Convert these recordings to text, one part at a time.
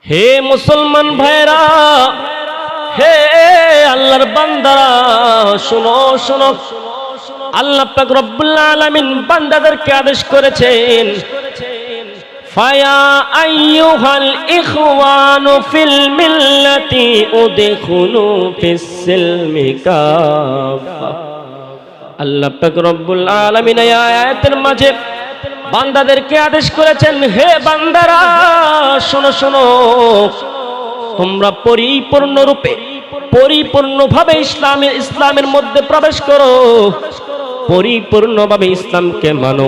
হে মুসলমান ভাইরা, হে আল্লাহর বান্দারা, শুনো শুনো, আল্লাহ পাক রব্বুল আলামিন বান্দাদেরকে আদেশ করেছেন, ফায়া আইয়ুহাল ইখওয়ানু ফিল মিল্লাতি উদখুলু ফিস সিলমি কাফা। আল্লাহ পাক রব্বুল আলামিন এই আয়াতের মাঝে বান্দাদেরকে আদেশ করেছেন, হে বান্দারা শোনো শোনো, তোমরা পরিপূর্ণভাবে ইসলামের মধ্যে প্রবেশ করো, পরিপূর্ণভাবে ইসলামকে মানো।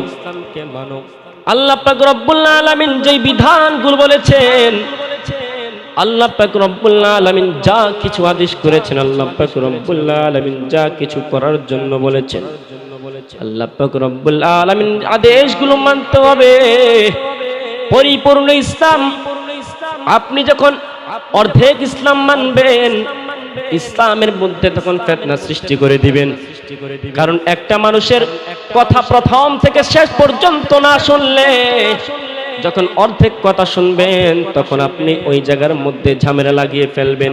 আল্লাহ পাক রব্বুল আলামিন যেই বিধানগুলো বলেছেন, আল্লাহ পাক রব্বুল আলামিন যা কিছু আদেশ করেছেন, আল্লাহ পাক রব্বুল আলামিন যা কিছু করার জন্য বলেছেন, আল্লাহ পাক রব্বুল আলামিন আদেশগুলো মানতে হবে। পরিপূর্ণ ইসলাম, আপনি যখন অর্ধেক ইসলাম মানবেন, ইসলামের মধ্যে তখন ফিতনা সৃষ্টি করে দিবেন। কারণ একটা মানুষের কথা প্রথম থেকে শেষ পর্যন্ত না শুনলে, যখন অর্ধেক কথা শুনবেন তখন আপনি ওই জায়গার মধ্যে ঝামেলা লাগিয়ে ফেলবেন।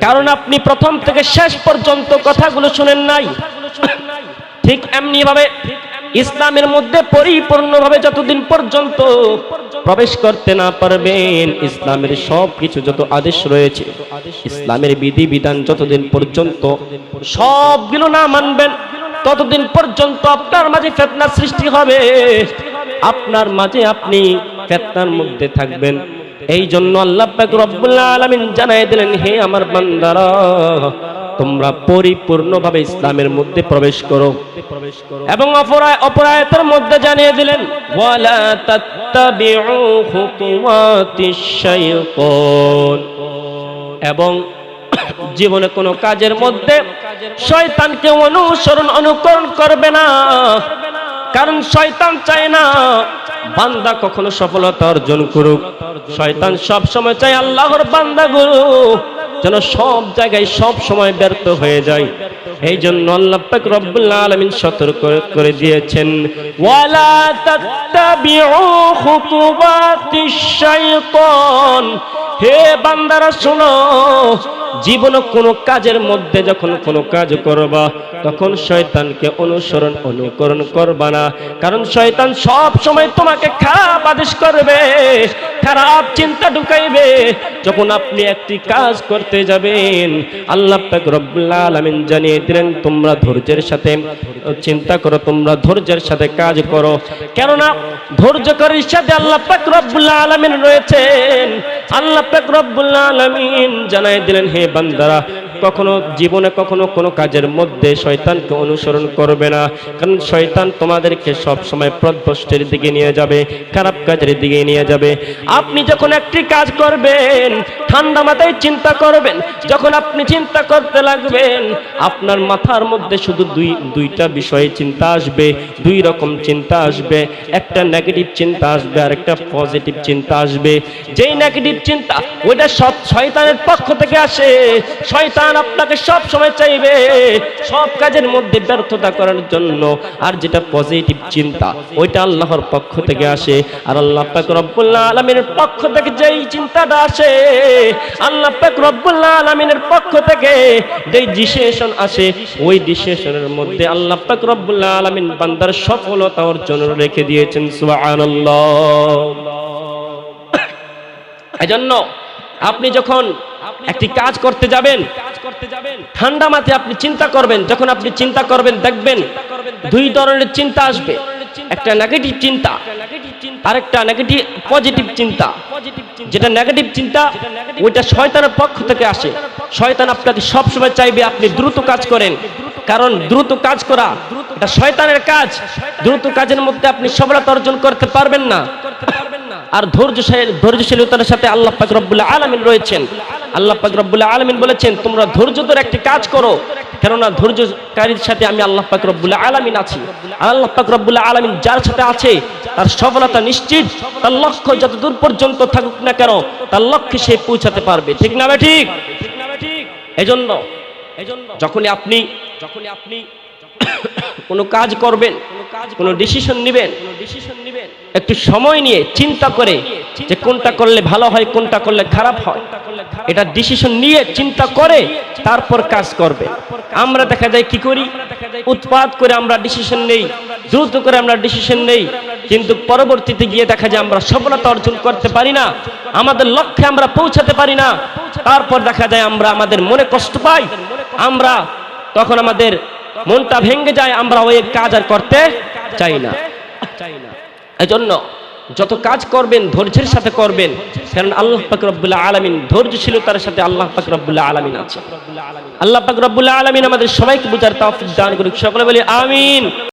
কারণ আপনি প্রথম থেকে শেষ পর্যন্ত কথাগুলো শুনেন নাই। ঠিক এমনি ভাবে ইসলামের মধ্যে পরিপূর্ণভাবে যতদিন পর্যন্ত প্রবেশ করতে না পারবেন, ইসলামের সব কিছু যত আদেশ রয়েছে, ইসলামের বিধি বিধান যতদিন পর্যন্ত সবগুলো না মানবেন, ততদিন পর্যন্ত আপনার মাঝে ফিতনা সৃষ্টি হবে, আপনার মাঝে আপনি ফিতনার মধ্যে থাকবেন। এই জন্য আল্লাহ পাক রব্বুল আলামিন জানাই দিলেন, হে আমার বান্দারা, তোমরা পরিপূর্ণভাবে ইসলামের মধ্যে প্রবেশ করো। এবং অপর আয়াতের মধ্যে জানিয়ে দিলেন, ওয়ালা তাত্তাবিউ খুতুওয়াতিশ শাইতান, এবং জীবনে কোনো কাজের মধ্যে শয়তানকে অনুকরণ করবে না। কারণ শয়তান চায় না বান্দা কখনো সফলতা অর্জন করুক। শয়তান সব সময় চায় আল্লাহর বান্দাগুলো যেন সব জায়গায় সব সময় ব্যর্থ হয়ে যায়। এই জন্য আল্লাহ পাক রব্বুল আলামিন সতর্ক করে দিয়েছেন, ওয়ালা তাত্তাবিউ খুতুওয়াতিশ শাইতান। হে বান্দারা শোনো, জীবনে কোনো কাজের মধ্যে যখন কোনো কাজ করবা, তখন শয়তানকে অনুকরণ করবা না। কারণ শয়তান সব সময় তোমাকে খারাপ আদেশ করবে, খারাপ চিন্তা ঢুকাইবে। যখন আপনি একটি কাজ করতে যাবেন, আল্লাহ পাক রব্বুল আলামিন জানিয়ে দিলেন, তোমরা ধৈর্যের সাথে চিন্তা করো, তোমরা ধৈর্যের সাথে কাজ করো। কেননা ধৈর্যকারীর সাথে আল্লাহ পাক রব্বুল আলামিন রয়েছেন। আল্লাহ পাক রব্বুল আলামিন জানাই দিলেন, হে বান্দারা, জীবনে কখনো কোনো কাজের মধ্যে শয়তানকে অনুসরণ করবে না। কারণ শয়তান তোমাদেরকে সব সময় পথভ্রষ্টের দিকে নিয়ে যাবে, খারাপ কাজের দিকে নিয়ে যাবে। আপনি যখন একটি কাজ করবেন, ঠান্ডা মাথায় চিন্তা করবেন। যখন আপনি চিন্তা করতে লাগবেন, আপনার মাথার মধ্যে শুধু দুইটা বিষয়ে চিন্তা আসবে, দুই রকম চিন্তা আসবে। একটা নেগেটিভ চিন্তা আসবে আর একটা পজিটিভ চিন্তা আসবে। যেই নেগেটিভ চিন্তা, ওইটা শয়তানের পক্ষ থেকে আসে। শয়তান আপনাকে সব সময় চাইবে সব কাজের মধ্যে ব্যর্থতা করার জন্য। আর যেটা পজিটিভ চিন্তা, ওইটা আল্লাহর পক্ষ থেকে আসে। আর আল্লাহ পাক রব্বুল আলামিনের পক্ষ থেকে যেই চিন্তাটা আসে, আল্লাহ পাক রব্বুল আলামিনের পক্ষ থেকে যেই ডিসিশন আসে, ওই ডিসিশনের মধ্যে আল্লাহ পাক রব্বুল আলামিন বান্দার সফলতা অর্জন রেখে দিয়েছেন। সুবহানাল্লাহ। এজন্য আপনি যখন একটি কাজ করতে যাবেন, ঠান্ডা মাথায় আপনি চিন্তা করবেন। যখন আপনি চিন্তা করবেন, দেখবেন দুই ধরনের চিন্তা আসবে। একটা নেগেটিভ চিন্তা আর একটা পজিটিভ চিন্তা। যেটা নেগেটিভ চিন্তা, ওইটা শয়তানের পক্ষ থেকে আসে। শয়তান আপনাকে সব সময় চাইবে আপনি দ্রুত কাজ করেন। কারণ দ্রুত কাজ করা এটা শয়তানের কাজ। দ্রুত কাজের মধ্যে আপনি সফলতা অর্জন করতে পারবেন না। আর ধৈর্যশীলতার সাথে আল্লাহ পাক রব্বুল আলামিন রয়েছেন। আল্লাহ পাক রব্বুল আলামিন বলেছেন, তোমরা ধৈর্য ধরে একটি কাজ করো, কেননা ধৈর্যকারীর সাথে আমি আল্লাহ পাক রব্বুল আলামিন আছি। আল্লাহ পাক রব্বুল আলামিন যার সাথে আছে তার সফলতা নিশ্চিত। তার লক্ষ্য যত দূর পর্যন্ত থাকুক না কেন, তার লক্ষ্যে সে পৌঁছাতে পারবে। ঠিক না ভাই? ঠিক। এজন্য যখনই আপনি কোনো কাজ করবেন, কোনো ডিসিশন নেবেন, একটু সময় নিয়ে চিন্তা করে যে কোনটা করলে ভালো হয়, কোনটা করলে খারাপ হয়, এটা ডিসিশন নিয়ে চিন্তা করে তারপর কাজ করবে। আমরা দেখা যায় কি করি, উৎপাত করে আমরা ডিসিশন নেই, দ্রুত করে আমরা ডিসিশন নেই, কিন্তু পরবর্তীতে গিয়ে দেখা যায় আমরা সফলতা অর্জন করতে পারি না, আমাদের লক্ষ্যে আমরা পৌঁছাতে পারি না। তারপর দেখা যায় আমরা আমাদের মনে কষ্ট পাই, আমরা তখন আমাদের মনটা ভেঙে যায়, আমরা ওই কাজ আর করতে চাই না। এজন্য যত কাজ করবেন ধৈর্যের সাথে করবেন, কারণ আল্লাহ পাক রব্বুল আলামিন ধৈর্যশীলতার সাথে আল্লাহ পাক রব্বুল আলামিন আছে। আল্লাহ পাক রব্বুল আলামিন আমাদের সবাইকে বুঝার তৌফিক দান করুক। সকলে বলি আমিন।